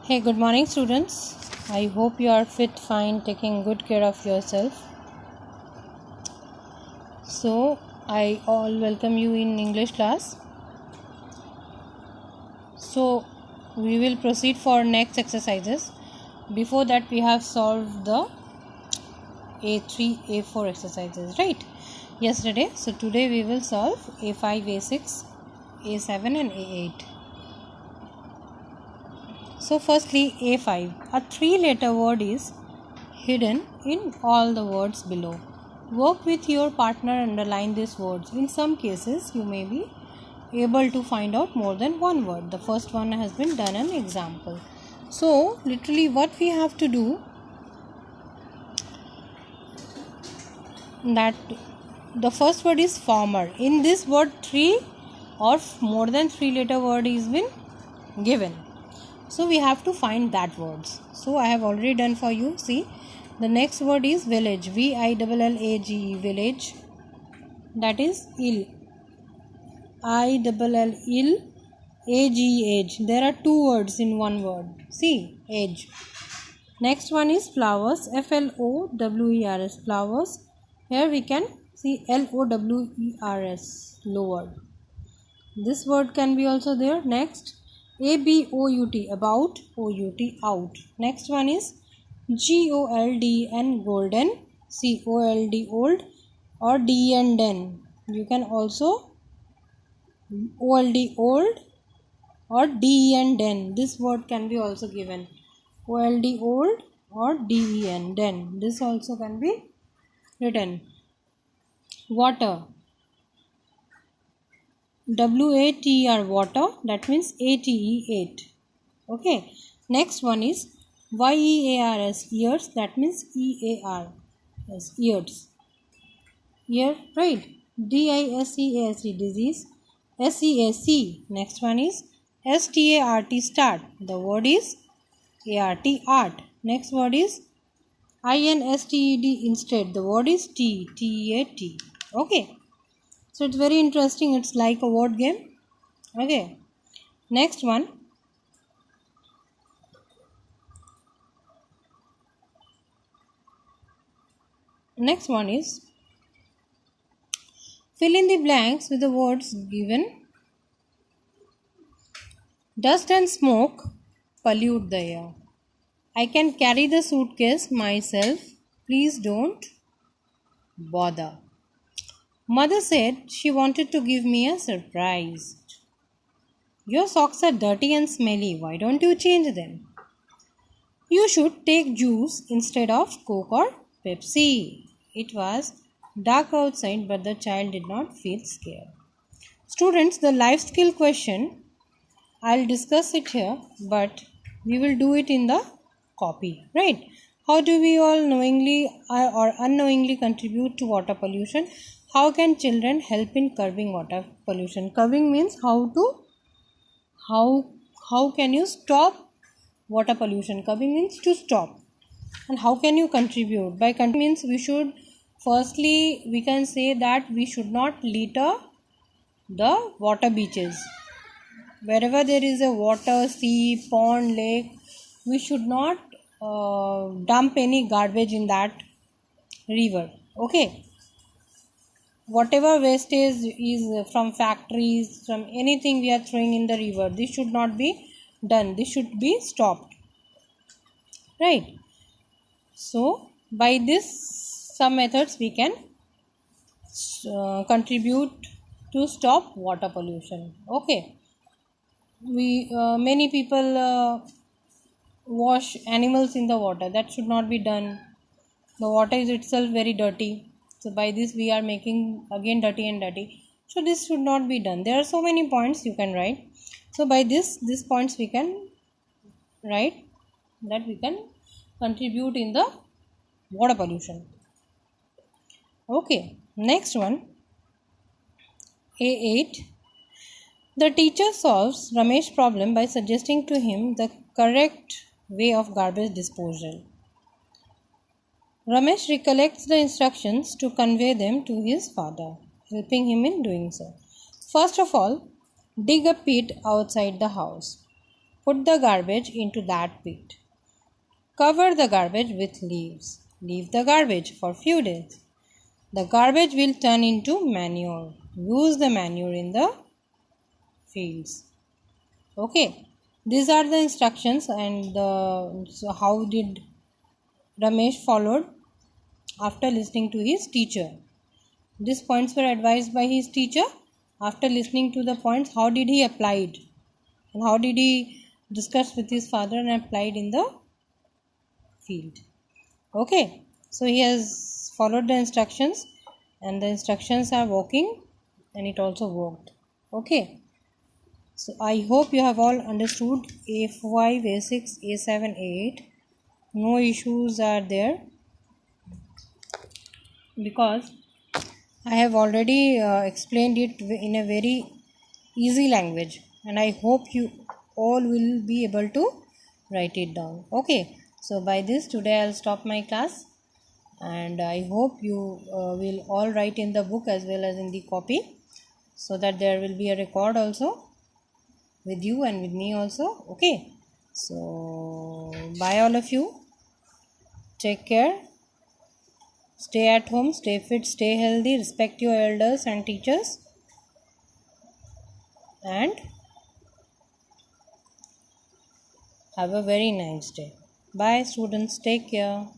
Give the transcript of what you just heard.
Hey, good morning, students. I hope you are fit, fine, taking good care of yourself. So, I all welcome you in English class. So, we will proceed for next exercises. Before that, we have solved the A3, A4 exercises, right? Yesterday. So, today we will solve A5, A6, A7 and A8. So, firstly, A5. A three-letter word is hidden in all the words below. Work with your partner and underline these words. In some cases, you may be able to find out more than one word. The first one has been done an example. So, literally what we have to do, that the first word is farmer. In this word, three or more than three-letter word is been given. So, we have to find that words. So, I have already done for you. See, the next word is village. VILLAGE, village. That is ill. ILL, age. There are two words in one word. See, age. Next one is flowers. FLOWERS, flowers. Here we can see LOWERS, lower. This word can be also there. Next, ABOUT, about, OUT, out. Next one is GOLDN, golden, COLD, old, or DN, den. You can also OLD, old, or DEN, den. This word can be also given. OLD, old, or DEN, den. This also can be written. Water. WATR, water. That means ATE, 8. Okay. Next one is YEARS, years. That means EAR, yes, years. Year, right? DISEASE, disease. SEAC. Next one is START, start. The word is ART, art. Next word is INSTED, instead. The word is TEAT. Okay. So it's very interesting. It's like a word game. Okay. Next one. Next one is fill in the blanks with the words given. Dust and smoke pollute the air. I can carry the suitcase myself. Please don't bother. Mother said she wanted to give me a surprise. Your socks are dirty and smelly. Why don't you change them? You should take juice instead of Coke or Pepsi. It was dark outside, but the child did not feel scared. Students, the life skill question, I'll discuss it here, but we will do it in the copy, right? How do we all knowingly or unknowingly contribute to water pollution? How can children help in curbing water pollution? Curbing means how can you stop water pollution? Curbing means to stop. And how can you contribute? By contribute means we should, firstly we can say that we should not litter the water beaches. Wherever there is a water, sea, pond, lake, we should not dump any garbage in that river. Okay. Whatever wastage is from factories, from anything we are throwing in the river, this should not be done. This should be stopped. Right. So, by this, some methods we can contribute to stop water pollution. Okay. Many people wash animals in the water. That should not be done. The water is itself very dirty. So by this we are making again dirty and dirty. So this should not be done. There are so many points you can write. So by these points we can write that we can contribute in the water pollution. Okay. Next one. A8. The teacher solves Ramesh's problem by suggesting to him the correct way of garbage disposal. Ramesh recollects the instructions to convey them to his father, helping him in doing so. First of all, dig a pit outside the house. Put the garbage into that pit. Cover the garbage with leaves. Leave the garbage for few days. The garbage will turn into manure. Use the manure in the fields. Okay, these are the instructions, and so how did Ramesh followed after listening to his teacher. These points were advised by his teacher. After listening to the points, how did he apply it? And how did he discuss with his father and applied in the field? Okay, so he has followed the instructions, and the instructions are working, and it also worked. Okay, so I hope you have all understood A5, A6, A7, A8. No issues are there because I have already explained it in a very easy language, and I hope you all will be able to write it down. Okay, so by this today I'll stop my class, and I hope you will all write in the book as well as in the copy, so that there will be a record also with you and with me also. Okay, so bye all of you. Take care. Stay at home, stay fit, stay healthy, respect your elders and teachers, and have a very nice day. Bye, students. Take care.